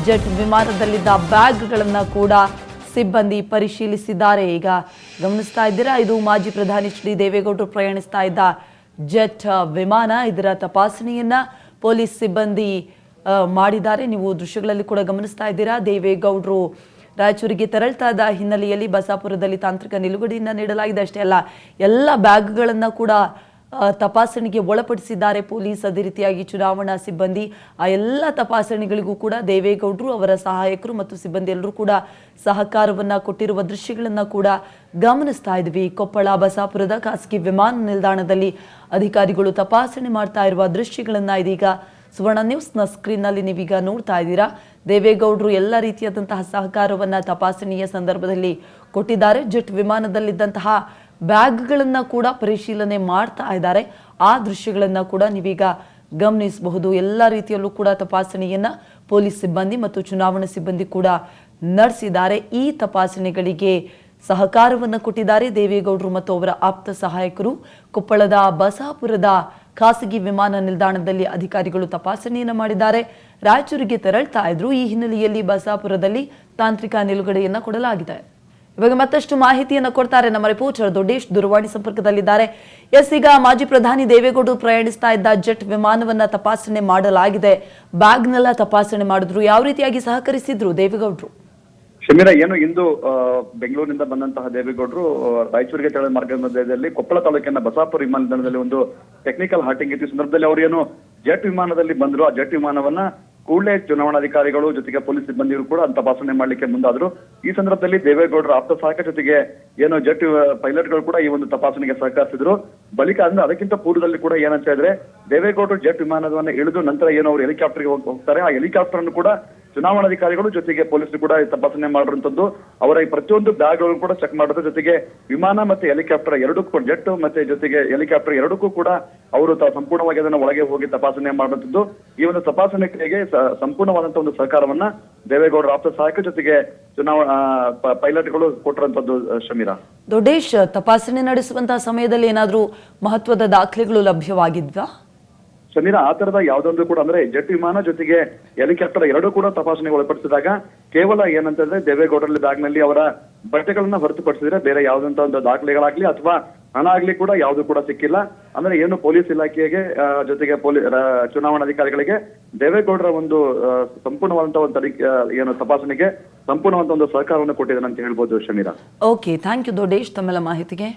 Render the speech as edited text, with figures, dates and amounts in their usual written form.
Jet ವಿಮಾನದಲ್ಲಿದ್ದ ಬ್ಯಾಗ್ಗಳನ್ನು ಕೂಡ ಸಿಬ್ಬಂದಿ ಪರಿಶೀಲಿಸಿದ್ದಾರೆ. ಈಗ ಗಮನಿಸ್ತಾ ಇದ್ದೀರಾ, ಇದು ಮಾಜಿ ಪ್ರಧಾನಿ ಎಚ್ ಡಿ ದೇವೇಗೌಡರು ಪ್ರಯಾಣಿಸ್ತಾ ಇದ್ದ ಜೆಟ್ ವಿಮಾನ. ಇದರ ತಪಾಸಣೆಯನ್ನ ಪೊಲೀಸ್ ಸಿಬ್ಬಂದಿ ಮಾಡಿದ್ದಾರೆ. ನೀವು ದೃಶ್ಯಗಳಲ್ಲಿ ಕೂಡ ಗಮನಿಸ್ತಾ ಇದ್ದೀರಾ. ದೇವೇಗೌಡರು ರಾಯಚೂರಿಗೆ ತೆರಳ್ತಾ ಇದ್ದ ಹಿನ್ನೆಲೆಯಲ್ಲಿ ಬಸಾಪುರದಲ್ಲಿ ತಾಂತ್ರಿಕ ನಿಲುಗಡೆಯನ್ನ ನೀಡಲಾಗಿದೆ. ಅಷ್ಟೇ ಅಲ್ಲ, ಎಲ್ಲ ಬ್ಯಾಗ್ಗಳನ್ನು ಕೂಡ ತಪಾಸಣೆಗೆ ಒಳಪಡಿಸಿದ್ದಾರೆ ಪೊಲೀಸ್. ಅದೇ ರೀತಿಯಾಗಿ ಚುನಾವಣಾ ಸಿಬ್ಬಂದಿ ಆ ಎಲ್ಲ ತಪಾಸಣೆಗಳಿಗೂ ಕೂಡ ದೇವೇಗೌಡರು, ಅವರ ಸಹಾಯಕರು ಮತ್ತು ಸಿಬ್ಬಂದಿ ಎಲ್ಲರೂ ಕೂಡ ಸಹಕಾರವನ್ನ ಕೊಟ್ಟಿರುವ ದೃಶ್ಯಗಳನ್ನ ಕೂಡ ಗಮನಿಸ್ತಾ ಇದ್ವಿ. ಕೊಪ್ಪಳ ಬಸಾಪುರದ ಖಾಸಗಿ ವಿಮಾನ ನಿಲ್ದಾಣದಲ್ಲಿ ಅಧಿಕಾರಿಗಳು ತಪಾಸಣೆ ಮಾಡ್ತಾ ಇರುವ ದೃಶ್ಯಗಳನ್ನ ಇದೀಗ ಸುವರ್ಣ ನ್ಯೂಸ್ನ ಸ್ಕ್ರೀನ್ನಲ್ಲಿ ನೀವೀಗ ನೋಡ್ತಾ ಇದ್ದೀರಾ. ದೇವೇಗೌಡರು ಎಲ್ಲ ರೀತಿಯಾದಂತಹ ಸಹಕಾರವನ್ನ ತಪಾಸಣೆಯ ಸಂದರ್ಭದಲ್ಲಿ ಕೊಟ್ಟಿದ್ದಾರೆ. ಜೆಟ್ ವಿಮಾನದಲ್ಲಿದ್ದಂತಹ ಬ್ಯಾಗ್ಗಳನ್ನು ಕೂಡ ಪರಿಶೀಲನೆ ಮಾಡ್ತಾ ಇದ್ದಾರೆ. ಆ ದೃಶ್ಯಗಳನ್ನು ಕೂಡ ನೀವೀಗ ಗಮನಿಸಬಹುದು. ಎಲ್ಲ ರೀತಿಯಲ್ಲೂ ಕೂಡ ತಪಾಸಣೆಯನ್ನ ಪೊಲೀಸ್ ಸಿಬ್ಬಂದಿ ಮತ್ತು ಚುನಾವಣಾ ಸಿಬ್ಬಂದಿ ಕೂಡ ನಡೆಸಿದ್ದಾರೆ. ಈ ತಪಾಸಣೆಗಳಿಗೆ ಸಹಕಾರವನ್ನು ಕೊಟ್ಟಿದ್ದಾರೆ ದೇವೇಗೌಡರು ಮತ್ತು ಅವರ ಆಪ್ತ ಸಹಾಯಕರು. ಕೊಪ್ಪಳದ ಬಸಾಪುರದ ಖಾಸಗಿ ವಿಮಾನ ನಿಲ್ದಾಣದಲ್ಲಿ ಅಧಿಕಾರಿಗಳು ತಪಾಸಣೆಯನ್ನು ಮಾಡಿದ್ದಾರೆ. ರಾಯಚೂರಿಗೆ ತೆರಳ್ತಾ ಇದ್ರು. ಈ ಹಿನ್ನೆಲೆಯಲ್ಲಿ ಬಸಾಪುರದಲ್ಲಿ ತಾಂತ್ರಿಕ ನಿಲುಗಡೆಯನ್ನ ಕೊಡಲಾಗಿದೆ. ಇವಾಗ ಮತ್ತಷ್ಟು ಮಾಹಿತಿಯನ್ನು ಕೊಡ್ತಾರೆ ನಮ್ಮ ರಿಪೋರ್ಟರ್ ದೊಡ್ಡೇಶ್, ದೂರವಾಣಿ ಸಂಪರ್ಕದಲ್ಲಿದ್ದಾರೆ. ಈಗ ಮಾಜಿ ಪ್ರಧಾನಿ ದೇವೇಗೌಡರು ಪ್ರಯಾಣಿಸ್ತಾ ಇದ್ದ ಜೆಟ್ ವಿಮಾನವನ್ನ ತಪಾಸಣೆ ಮಾಡಲಾಗಿದೆ. ಬ್ಯಾಗ್ನೆಲ್ಲ ತಪಾಸಣೆ ಮಾಡಿದ್ರು. ಯಾವ ರೀತಿಯಾಗಿ ಸಹಕರಿಸಿದ್ರು ದೇವೇಗೌಡರು? ಶಮೀರಾ, ಏನು ಇಂದು ಬೆಂಗಳೂರಿನಿಂದ ಬಂದಂತಹ ದೇವೇಗೌಡರು ರಾಯಚೂರಿಗೆ ತೆರಳ ಮಾರ್ಗದ ಮಧ್ಯದಲ್ಲಿ ಕೊಪ್ಪಳ ತಾಲೂಕಿನ ಬಸಾಪುರ ವಿಮಾನ ನಿಲ್ದಾಣದಲ್ಲಿ ಒಂದು ಟೆಕ್ನಿಕಲ್ ಹಾರ್ಟಿಂಗ್ ಇತ್ತು. ಸಂದರ್ಭದಲ್ಲಿ ಅವರು ಏನು ಜೆಟ್ ವಿಮಾನದಲ್ಲಿ ಬಂದ್ರು, ಆ ಜೆಟ್ ವಿಮಾನವನ್ನ ಕೂಡಲೇ ಚುನಾವಣಾಧಿಕಾರಿಗಳು ಜೊತೆಗೆ ಪೊಲೀಸ್ ಸಿಬ್ಬಂದಿಗಳು ಕೂಡ ತಪಾಸಣೆ ಮಾಡ್ಲಿಕ್ಕೆ ಮುಂದಾದ್ರು. ಈ ಸಂದರ್ಭದಲ್ಲಿ ದೇವೇಗೌಡರ ಆಪ್ತ ಸಹಾಯಕ ಜೊತೆಗೆ ಏನು ಜೆಟ್ ಪೈಲಟ್ಗಳು ಕೂಡ ಈ ಒಂದು ತಪಾಸಣೆಗೆ ಸಹಕರಿಸಿದ್ರು. ಬಳಿಕ ಅಂದ್ರೆ ಅದಕ್ಕಿಂತ ಪೂರ್ವದಲ್ಲಿ ಕೂಡ ಏನಂತ ಹೇಳಿದ್ರೆ, ದೇವೇಗೌಡರು ಜೆಟ್ ವಿಮಾನವನ್ನ ಇಳಿದು ನಂತರ ಏನು ಅವರು ಹೆಲಿಕಾಪ್ಟರ್ಗೆ ಹೋಗ್ತಾರೆ. ಆ ಹೆಲಿಕಾಪ್ಟರ್ ಅನ್ನು ಕೂಡ ಚುನಾವಣಾಧಿಕಾರಿಗಳು ಜೊತೆಗೆ ಪೊಲೀಸರು ಕೂಡ ತಪಾಸಣೆ ಮಾಡಿರುವಂತದ್ದು. ಅವರ ಈ ಪ್ರತಿಯೊಂದು ಬ್ಯಾಗ್ಗಳನ್ನು ಕೂಡ ಚೆಕ್ ಮಾಡೋದ್ರ ಜೊತೆಗೆ ವಿಮಾನ ಮತ್ತೆ ಹೆಲಿಕಾಪ್ಟರ್ ಎರಡಕ್ಕೂ, ಜೆಟ್ ಮತ್ತೆ ಜೊತೆಗೆ ಹೆಲಿಕಾಪ್ಟರ್ ಎರಡಕ್ಕೂ ಕೂಡ ಅವರು ಸಂಪೂರ್ಣವಾಗಿ ಅದನ್ನ ಒಳಗೆ ಹೋಗಿ ತಪಾಸಣೆ ಮಾಡುವಂತದ್ದು. ಈ ಒಂದು ತಪಾಸಣೆಗೆ ಸಂಪೂರ್ಣವಾದಂತಹ ಒಂದು ಸಹಕಾರವನ್ನ ದೇವೇಗೌಡರ ಆಪ್ತ ಸಹಾಯಕ ಜೊತೆಗೆ ಚುನಾವಣಾ ಪೈಲಟ್ಗಳು ಕೊಟ್ಟಿರುವಂತದ್ದು. ಶಮೀರಾ, ದೊಡ್ಡೇಶ್, ತಪಾಸಣೆ ನಡೆಸುವಂತಹ ಸಮಯದಲ್ಲಿ ಏನಾದ್ರೂ ಮಹತ್ವದ ದಾಖಲೆಗಳು ಲಭ್ಯವಾಗಿದ್ವಾ? ಶಮೀರಾ, ಆ ತರದ ಯಾವ್ದೊಂದು ಕೂಡ ಅಂದ್ರೆ ಜೆಟ್ ವಿಮಾನ ಜೊತೆಗೆ ಹೆಲಿಕಾಪ್ಟರ್ ಎರಡೂ ಕೂಡ ತಪಾಸಣೆಗೆ ಒಳಪಡಿಸಿದಾಗ ಕೇವಲ ಏನಂತಂದ್ರೆ ದೇವೇಗೌಡರಲ್ಲಿ ಬ್ಯಾಗ್ನಲ್ಲಿ ಅವರ ಬಟ್ಟೆಗಳನ್ನ ಹೊರತುಪಡಿಸಿದ್ರೆ ಬೇರೆ ಯಾವ್ದಂತ ಒಂದು ದಾಖಲೆಗಳಾಗ್ಲಿ ಅಥವಾ ಹಣ ಆಗ್ಲಿ ಕೂಡ ಯಾವ್ದು ಕೂಡ ಸಿಕ್ಕಿಲ್ಲ. ಅಂದ್ರೆ ಏನು ಪೊಲೀಸ್ ಇಲಾಖೆಗೆ ಜೊತೆಗೆ ಚುನಾವಣಾಧಿಕಾರಿಗಳಿಗೆ ದೇವೇಗೌಡರ ಒಂದು ಸಂಪೂರ್ಣವಾದಂತಹ ಒಂದು ಏನು ತಪಾಸಣೆಗೆ ಸಂಪೂರ್ಣವಾದಂತಹ ಒಂದು ಸಹಕಾರವನ್ನು ಕೊಟ್ಟಿದ್ದಾನೆ ಅಂತ ಹೇಳ್ಬೋದು. Shameera, okay, thank you Doddesh ತಮ್ಮೆಲ್ಲ ಮಾಹಿತಿಗೆ.